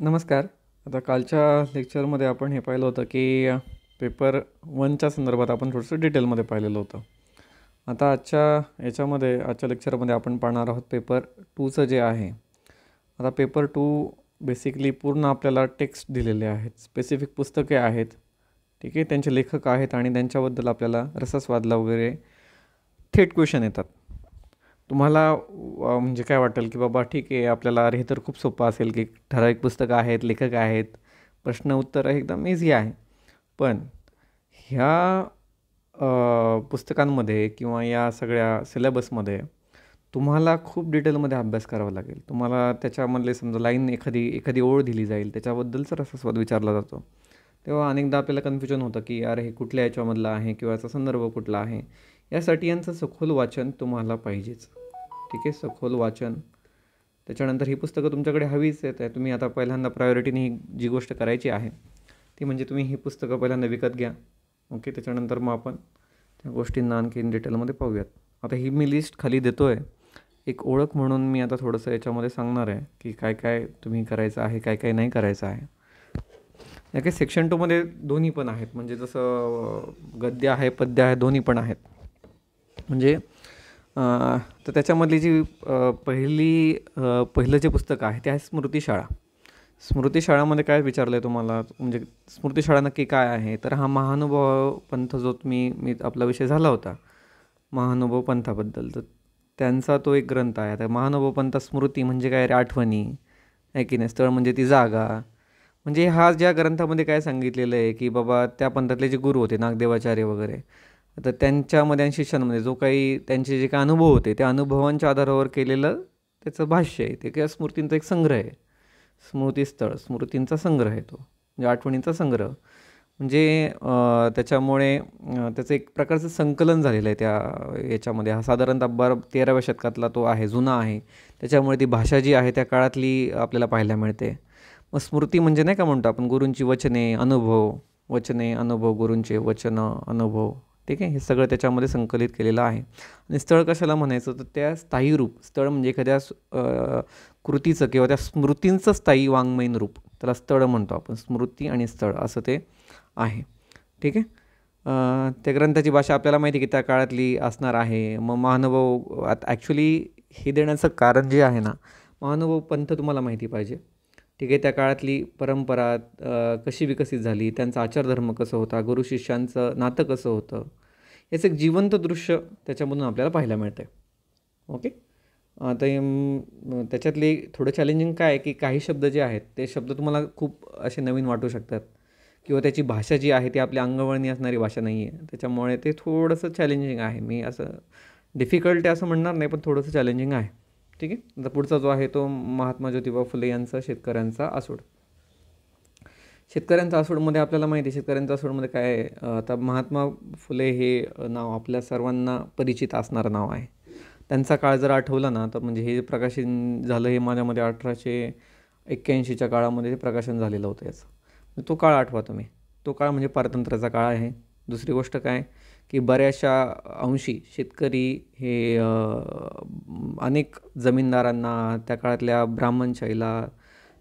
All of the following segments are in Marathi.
नमस्कार. आता कालच्या लेक्चरमध्ये आपण हे पाहिलं होतं की पेपर 1च्या संदर्भात आपण थोडंसं डिटेलमध्ये पाहिलेलं होतं. आता आजच्या लेक्चरमध्ये आपण पाहणार आहोत पेपर 2चं जे आहे. आता पेपर 2 बेसिकली पूर्ण आपल्याला टेक्स्ट दिलेले आहेत, स्पेसिफिक पुस्तके आहेत, ठीक आहे, त्यांचे लेखक आहेत आणि त्यांच्याबद्दल आपल्याला रसस्वादला वगैरे थेट क्वेश्चन येतात. तुम्हाला म्हणजे काय वाटेल की बाबा ठीक आहे, आपल्याला अरे हे तर खूप सोपं असेल की ठराविक पुस्तकं आहेत, लेखक आहेत, प्रश्न उत्तर एकदम इझी आहे. पण ह्या पुस्तकांमध्ये किंवा या सगळ्या सिलेबसमध्ये तुम्हाला खूप डिटेलमध्ये अभ्यास करावा लागेल. तुम्हाला त्याच्यामधले समजा लाईन एखादी ओळ दिली जाईल, त्याच्याबद्दलचा रसस्वाद विचारला जातो. तेव्हा अनेकदा आपल्याला कन्फ्युजन होतं की अरे हे कुठल्या याच्यामधलं आहे किंवा याचा संदर्भ कुठला आहे. यासाठी यांचं सखोल वाचन तुम्हाला पाहिजेच. ठीक आहे, सखोल वाचन. त्याच्यानंतर ही पुस्तकं तुमच्याकडे हवीच आहेत. तुम्ही आता पहिल्यांदा प्रायोरिटीने जी गोष्ट करायची आहे ती म्हणजे तुम्ही ही पुस्तकं पहिल्यांदा विकत घ्या. ओके, त्याच्यानंतर मग आपण त्या गोष्टींना आणखीन डिटेलमध्ये पाहूयात. आता ही मी लिस्ट खाली देतो आहे एक ओळख म्हणून. मी आता थोडंसं याच्यामध्ये सांगणार आहे की काय काय तुम्ही करायचं आहे, काय काय नाही करायचं आहे. या काही सेक्शन 2मध्ये दोन्ही पण आहेत, म्हणजे जसं गद्य आहे, पद्य आहे, दोन्ही पण आहेत. म्हणजे तर त्याच्यामधली जी पहिलं जे पुस्तक आहे ते आहे स्मृतिशाळा. स्मृतिशाळामध्ये काय विचारलं आहे तुम्हाला, म्हणजे स्मृतिशाळा नक्की काय आहे. तर हा महानुभाव पंथ जो मी आपला विषय झाला होता महानुभाव पंथाबद्दल, तर त्यांचा तो एक ग्रंथ आहे. आता महानुभाव पंथ स्मृती म्हणजे काय रे, आठवणी आहे की नाही. स्थळ म्हणजे ती जागा. म्हणजे हा ज्या ग्रंथामध्ये काय सांगितलेलं आहे की बाबा त्या पंथातले जे गुरु होते नागदेवाचार्य वगैरे, तर त्यांच्यामध्ये आणि शिष्यांमध्ये जो काही त्यांचे जे काही अनुभव होते त्या अनुभवांच्या आधारावर केलेलं त्याचं भाष्य आहे ते, किंवा स्मृतींचा एक संग्रह आहे. स्मृतीस्थळ स्मृतींचा संग्रह आहे तो, म्हणजे आठवणींचा संग्रह. म्हणजे त्याच्यामुळे त्याचं एक प्रकारचं संकलन झालेलं आहे त्या याच्यामध्ये. हा साधारणतः 13व्या शतकातला तो आहे, जुना आहे. त्याच्यामुळे ती भाषा जी आहे त्या काळातली आपल्याला पाहायला मिळते. मग स्मृती म्हणजे नाही का म्हणतो आपण गुरूंची वचने अनुभव गुरूंचे वचनं अनुभव, ठीक आहे, हे सगळं त्याच्यामध्ये संकलित केलेलं आहे. आणि स्थळ कशाला म्हणायचं, तर त्या स्थायी रूप. स्थळ म्हणजे एखाद्या कृतीचं किंवा त्या स्मृतींचं स्थायी वाङ्मयीन रूप, त्याला स्थळ म्हणतो आपण. स्मृती आणि स्थळ असं ते आहे, ठीक आहे. त्या ग्रंथाची भाषा आपल्याला माहिती आहे की त्या काळातली असणार आहे. मग महानुभाव आता ॲक्च्युली हे देण्याचं कारण जे आहे ना, महानुभाव पंथ तुम्हाला माहिती पाहिजे, ठीक आहे. त्या काळातली परंपरा कशी विकसित झाली, त्यांचा आचारधर्म कसं होता, गुरु शिष्यांचं नातं कसं होतं, याचं एक जिवंत दृश्य त्याच्यामधून आपल्याला पाहायला मिळतं आहे. ओके. आता त्याच्यातले थोडं चॅलेंजिंग काय आहे की काही शब्द जे आहेत ते शब्द तुम्हाला खूप असे नवीन वाटू शकतात, किंवा त्याची भाषा जी आहे ती आपल्या अंगवळणी असणारी भाषा नाही आहे. त्याच्यामुळे ते थोडंसं चॅलेंजिंग आहे. मी असं डिफिकल्ट आहे असं म्हणणार नाही, पण थोडंसं चॅलेंजिंग आहे, ठीक आहे. आता पुढचा जो आहे तो महात्मा ज्योतिबा फुले यांचा शेतकऱ्यांचा आसूड. शेतकऱ्यांचा आसूडमध्ये आपल्याला माहिती आहे शेतकऱ्यांचा आसूडमध्ये काय आहे. आता महात्मा फुले हे नाव आपल्या सर्वांना परिचित असणारं नाव आहे. त्यांचा काळ जर आठवला ना, तर म्हणजे हे प्रकाशन झालं हे माझ्यामध्ये 1881च्या काळामध्ये प्रकाशन झालेलं होतं याचं. तो काळ आठवा तुम्ही. तो काळ म्हणजे पारतंत्र्याचा काळ आहे. दुसरी गोष्ट काय की बऱ्याचशा अंशी शेतकरी हे अनेक जमीनदारांना, त्या काळातल्या ब्राह्मणशाहीला,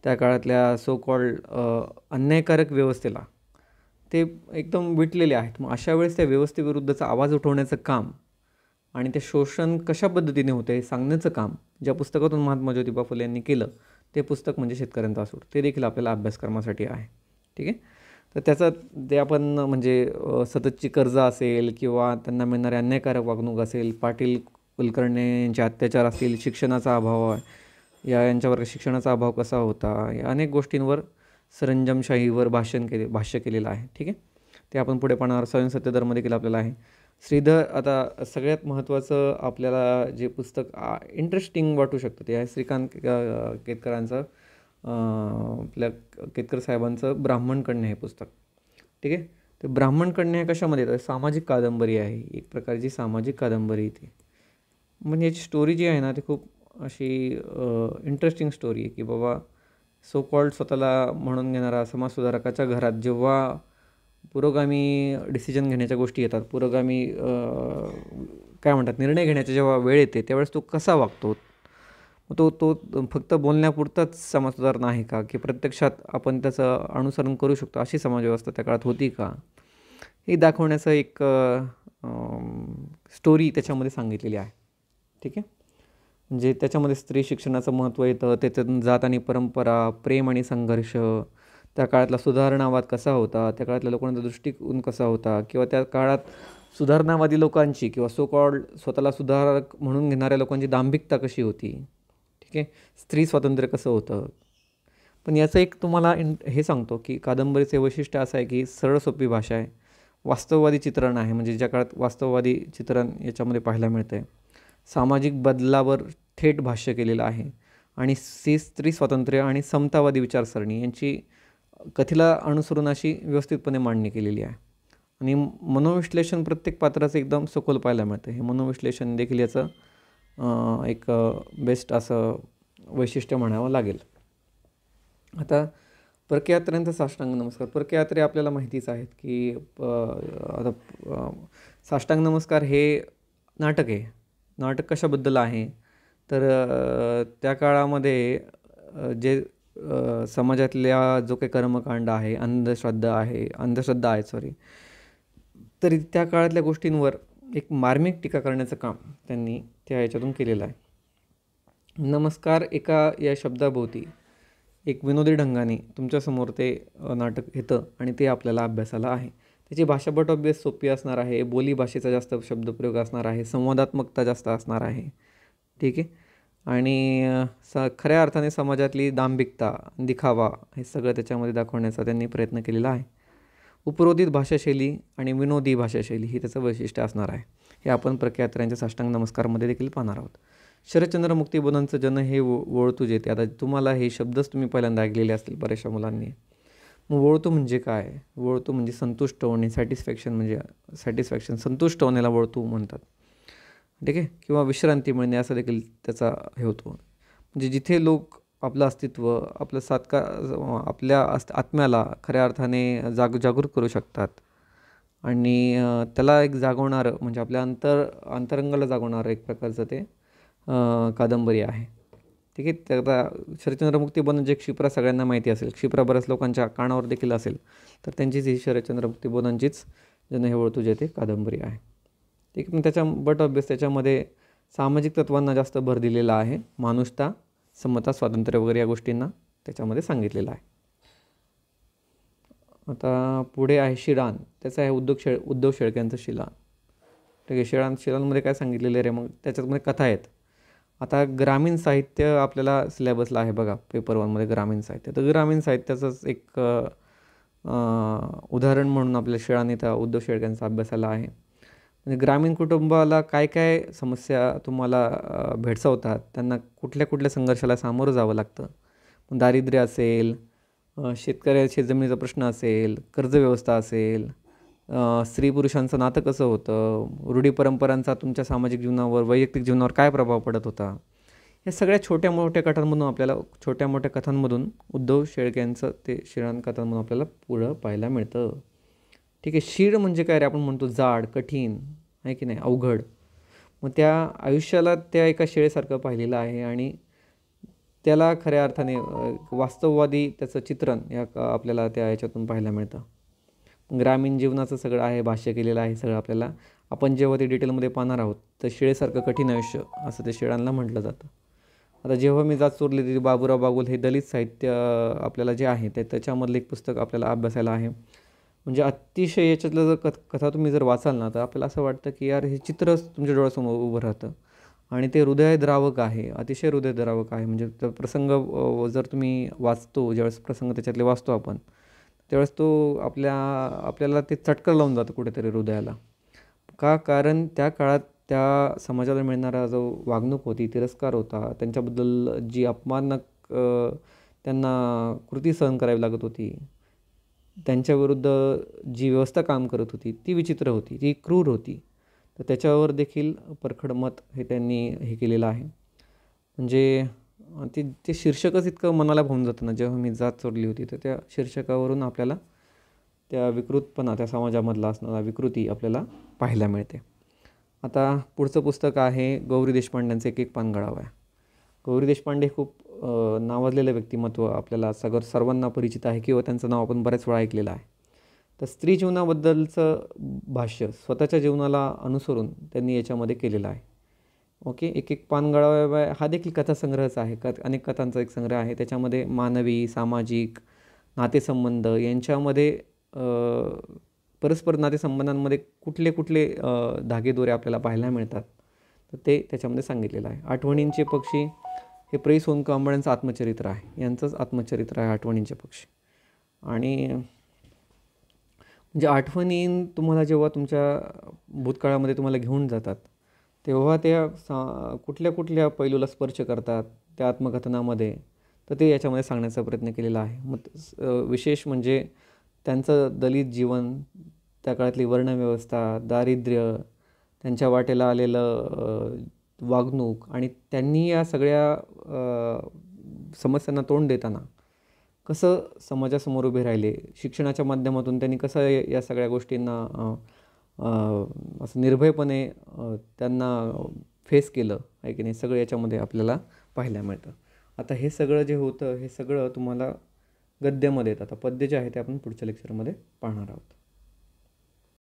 त्या काळातल्या सो कॉल्ड अन्यायकारक व्यवस्थेला ते एकदम विटलेले आहेत. मग अशा वेळेस त्या व्यवस्थेविरुद्धचा आवाज उठवण्याचं काम आणि ते शोषण कशा पद्धतीने होतं हे सांगण्याचं काम ज्या पुस्तकातून महात्मा ज्योतिबा फुले यांनी केलं, ते पुस्तक म्हणजे शेतकऱ्यांचा आसूड. ते देखील आपल्याला अभ्यासक्रमासाठी आहे, ठीक आहे. तर त्याचं ते आपण म्हणजे सततची कर्ज असेल किंवा त्यांना मिळणारी अन्यायकारक वागणूक असेल, पाटील कुलकर्ण्यांचे अत्याचार असतील, शिक्षणाचा अभाव आहे, यांच्यावर शिक्षणाचा अभाव कसा होता, या अनेक गोष्टींवर सरंजामशाहीवर भाष्य केलेलं आहे, ठीक आहे. ते आपण पुढे पाहणार. स्वयं सत्यधर्म देखील आपल्याला आहे. श्रीधर, आता सगळ्यात महत्त्वाचं आपल्याला जे पुस्तक इंटरेस्टिंग वाटू शकतं ते आहे श्रीकांत केतकरांचं, आपल्या केतकर साहेबांचं ब्राह्मण कन्या हे पुस्तक, ठीक आहे. ते ब्राह्मण कन्या कशामध्ये येतं, सामाजिक कादंबरी आहे, एक प्रकारची सामाजिक कादंबरी ती. म्हणजे याची स्टोरी जी आहे ना ती खूप अशी इंटरेस्टिंग स्टोरी आहे की बाबा सो कॉल्ड स्वतःला म्हणून घेणारा समाजसुधारकाच्या घरात जेव्हा पुरोगामी डिसिजन घेण्याच्या गोष्टी येतात, पुरोगामी काय म्हणतात निर्णय घेण्याच्या जेव्हा वेळ येते, त्यावेळेस तो कसा वागतो. तो तो फक्त बोलण्यापुरताच समाज सुधारणा आहे का, की प्रत्यक्षात आपण त्याचं अनुसरण करू शकतो अशी समाजव्यवस्था त्या काळात होती का, हे दाखवण्याचं एक स्टोरी त्याच्यामध्ये सांगितलेली आहे. ठीक आहे. म्हणजे त्याच्यामध्ये स्त्री शिक्षणाचं महत्त्व येतं, त्याच्यातून जात आणि परंपरा, प्रेम आणि संघर्ष, त्या काळातला सुधारणावाद कसा होता, त्या काळातल्या लोकांचा दृष्टिकोन कसा होता, किंवा त्या काळात सुधारणावादी लोकांची किंवा सो कॉल्ड स्वतःला सुधारक म्हणून घेणाऱ्या लोकांची दांभिकता कशी होती. ठीक आहे. स्त्री स्वातंत्र्य कसं होतं. पण याचं एक तुम्हाला हे सांगतो की कादंबरीचे वैशिष्ट्य असं आहे की सरळ सोपी भाषा आहे, वास्तववादी चित्रण आहे, म्हणजे ज्या काळात वास्तववादी चित्रण याच्यामध्ये पाहायला मिळतं आहे, सामाजिक बदलावर थेट भाष्य केलेलं आहे, आणि स्त्री स्वातंत्र्य आणि समतावादी विचारसरणी यांची कथेला अनुसरून अशी व्यवस्थितपणे मांडणी केलेली आहे. आणि मनोविश्लेषण प्रत्येक पात्राचं एकदम सखोल पाहायला मिळतं. हे मनोविश्लेषण देखील याचं एक बेस्ट असं वैशिष्ट्य म्हणावं लागेल. आता परकीय यात्रेंचा साष्टांग नमस्कार. परकीय यात्रे आपल्याला माहितीच आहेत की आता साष्टांग नमस्कार हे नाटक आहे. नाटक कशाबद्दल आहे तर त्या काळामध्ये जे समाजातल्या जो काही कर्मकांड आहे, अंधश्रद्धा आहे सॉरी, तरी त्या काळातल्या गोष्टींवर एक मार्मिक टीका करण्याचं काम त्यांनी त्या याच्यातून केलेलं आहे. नमस्कार एका या शब्दाभोवती एक विनोदी ढंगाने तुमच्यासमोर ते नाटक येतं आणि ते आपल्याला अभ्यासाला आहे. त्याची भाषापट अभ्यास सोपी असणार आहे, बोली भाषेचा जास्त शब्दप्रयोग असणार आहे, संवादात्मकता जास्त असणार आहे. ठीक आहे. आणि खऱ्या अर्थाने समाजातली दांभिकता, दिखावा हे सगळं त्याच्यामध्ये दाखवण्याचा त्यांनी प्रयत्न केलेला आहे. उपरोधित भाषाशैली आणि विनोदी भाषाशैली ही त्याचं वैशिष्ट्य असणार आहे. हे आपण परकीय यात्रेंच्या साष्टांग नमस्कारमध्ये देखील पाहणार आहोत. शरदचंद्र मुक्तिबोधांचं जन हे वळतू जेते. आता तुम्हाला हे शब्दच तुम्ही पहिल्यांदा ऐकलेले असतील बऱ्याचशा मुलांनी. मग वळतू म्हणजे काय? वळतू म्हणजे संतुष्ट होणे, सॅटिस्फॅक्शन, संतुष्ट होण्याला वळतू म्हणतात. ठीक आहे. किंवा विश्रांती मिळणे असं देखील त्याचा हे होतो. म्हणजे जिथे लोक आपलं अस्तित्व, आपल्या आत्म्याला खऱ्या अर्थाने जागृत करू शकतात, आणि त्याला एक जागवणारं म्हणजे आपल्या अंतरंगाला जागवणारं एक प्रकारचं ते कादंबरी आहे. ठीक आहे. तर आता शरदचंद्र मुक्तिबोधन जे क्षिप्रा सगळ्यांना माहिती असेल, क्षिप्रा बऱ्याच लोकांच्या कानावर देखील असेल, तर त्यांचीच ही शरदचंद्र मुक्तिबोधनचीच जन हे वळतू जेते कादंबरी आहे. ठीक आहे. पण त्याच्या बट अभ्यास त्याच्यामध्ये सामाजिक तत्वांना जास्त भर दिलेला आहे. माणुसता, समता, स्वातंत्र्य वगैरे या गोष्टींना त्याच्यामध्ये सांगितलेलं आहे. आता पुढे आहे शिळान. त्याचं आहे उद्धव शेळक्यांचं शिळान. ठीक आहे. शिळानमध्ये काय सांगितलेलं आहे रे, मग त्याच्यामध्ये कथा आहेत. आता ग्रामीण साहित्य आपल्याला सिलेबसला आहे बघा, पेपर 1मध्ये ग्रामीण साहित्य. तर ग्रामीण साहित्याचंच एक उदाहरण म्हणून आपल्या शिळान इथं उद्धव शेळक्यांचा अभ्यासाला आहे. म्हणजे ग्रामीण कुटुंबाला काय काय समस्या तुम्हाला भेडसावतात, त्यांना कुठल्या कुठल्या संघर्षाला सामोरं जावं लागतं. दारिद्र्य असेल, शेतकऱ्याच्या जमिनीचा प्रश्न असेल, कर्जव्यवस्था असेल, स्त्री पुरुषांचं नातं कसं होतं, रूढी परंपरांचा तुमच्या सामाजिक जीवनावर, वैयक्तिक जीवनावर काय प्रभाव पडत होता, या सगळ्या छोट्या मोठ्या कथांमधून उद्धव शेळक्यांचं ते शिळान कथांमधून आपल्याला पुढं पाहायला मिळतं. ठीक आहे. शीळ म्हणजे काय रे, आपण म्हणतो जाड, कठीण आहे की नाही, अवघड. मग त्या आयुष्याला त्या एका शिळेसारखं पाहिलेलं आहे, आणि त्याला खऱ्या अर्थाने वास्तववादी त्याचं चित्रण आपल्याला त्या याच्यातून पाहायला मिळतं. ग्रामीण जीवनाचं सगळं आहे, भाष्य केलेलं आहे सगळं आपल्याला. आपण जेव्हा ते डिटेलमध्ये पाहणार आहोत, तर शिळेसारखं कठीण आयुष्य असं ते शिळांना म्हटलं जातं. आता जेव्हा मी जात चोरली तरी बाबूराव बागुल हे दलित साहित्य आपल्याला जे आहे त्याच्यामधलं एक पुस्तक आपल्याला अभ्यासायला आहे. म्हणजे अतिशय याच्यातलं जर कथा तुम्ही जर वाचाल ना, तर आपल्याला असं वाटतं की यार हे चित्रच तुमच्या डोळ्यासमोर उभं राहतं, आणि ते हृदयद्रावक आहे, अतिशय हृदयद्रावक आहे. म्हणजे तो प्रसंग जर तुम्ही वाचतो, ज्यावेळेस प्रसंग त्याच्यातले वाचतो आपण, त्यावेळेस तो आपल्याला ते चटकं लावून जातं कुठेतरी हृदयाला. का? कारण त्या काळात त्या समाजाला मिळणारा जो वागणूक होती, तिरस्कार होता, त्यांच्याबद्दल जी अपमानक त्यांना कृती सहन करावी लागत होती, त्यांच्याविरुद्ध जी व्यवस्था काम करत होती ती विचित्र होती, ती क्रूर होती. तर त्याच्यावर देखील परखड मत हे त्यांनी हे केलेलं आहे. म्हणजे ते शीर्षकच इतकं मनाला भावून जातं ना, जेव्हा मी जात चोरली होती, तर त्या शीर्षकावरून आपल्याला त्या विकृतपणा, त्या समाजामधला असणारा विकृती आपल्याला पाहायला मिळते. आता पुढचं पुस्तक आहे गौरी देशपांड्यांचं एक एक पान गळावं आहे. गौरी देशपांडे खूप नावाजलेलं व्यक्तिमत्व आपल्याला सर्वांना परिचित आहे किंवा त्यांचं नाव आपण बऱ्याच वेळा ऐकलेलं आहे. तर स्त्री जीवनाबद्दलचं भाष्य स्वतःच्या जीवनाला अनुसरून त्यांनी याच्यामध्ये केलेलं आहे. ओके. एक एक पान गळावाया हा देखील कथासंग्रहच आहे. अनेक कथांचा एक संग्रह आहे. त्याच्यामध्ये मानवी, सामाजिक नातेसंबंध यांच्यामध्ये परस्पर नातेसंबंधांमध्ये कुठले कुठले धागेदोरे आपल्याला पाहायला मिळतात, तर ते त्याच्यामध्ये सांगितलेलं आहे. आठवणींचे पक्षी हे प्रे सोनका अंबाड्यांचं आत्मचरित्र आहे. यांचंच आत्मचरित्र आहे आठवणींचे पक्षी. आणि म्हणजे आठवणी तुम्हाला जेव्हा तुमच्या भूतकाळामध्ये तुम्हाला घेऊन जातात, तेव्हा त्या कुठल्या कुठल्या पैलूला स्पर्श करतात त्या आत्मकथनामध्ये, तर ते याच्यामध्ये सांगण्याचा प्रयत्न केलेला आहे. मग विशेष म्हणजे त्यांचं दलित जीवन, त्या काळातली वर्णव्यवस्था, दारिद्र्य, त्यांच्या वाटेला आलेलं वागणूक आणि त्यांनी या सगळ्या समस्यांना तोंड देताना कसं समाजासमोर उभे राहिले, शिक्षणाच्या माध्यमातून त्यांनी कसं या सगळ्या गोष्टींना असं निर्भयपणे त्यांना फेस केलं आहे की नाही, सगळं याच्यामध्ये आपल्याला पाहायला मिळतं. आता हे सगळं जे होतं हे सगळं तुम्हाला गद्यामध्ये येतं. आता पद्य जे आहे ते आपण पुढच्या लेक्चरमध्ये पाहणार आहोत.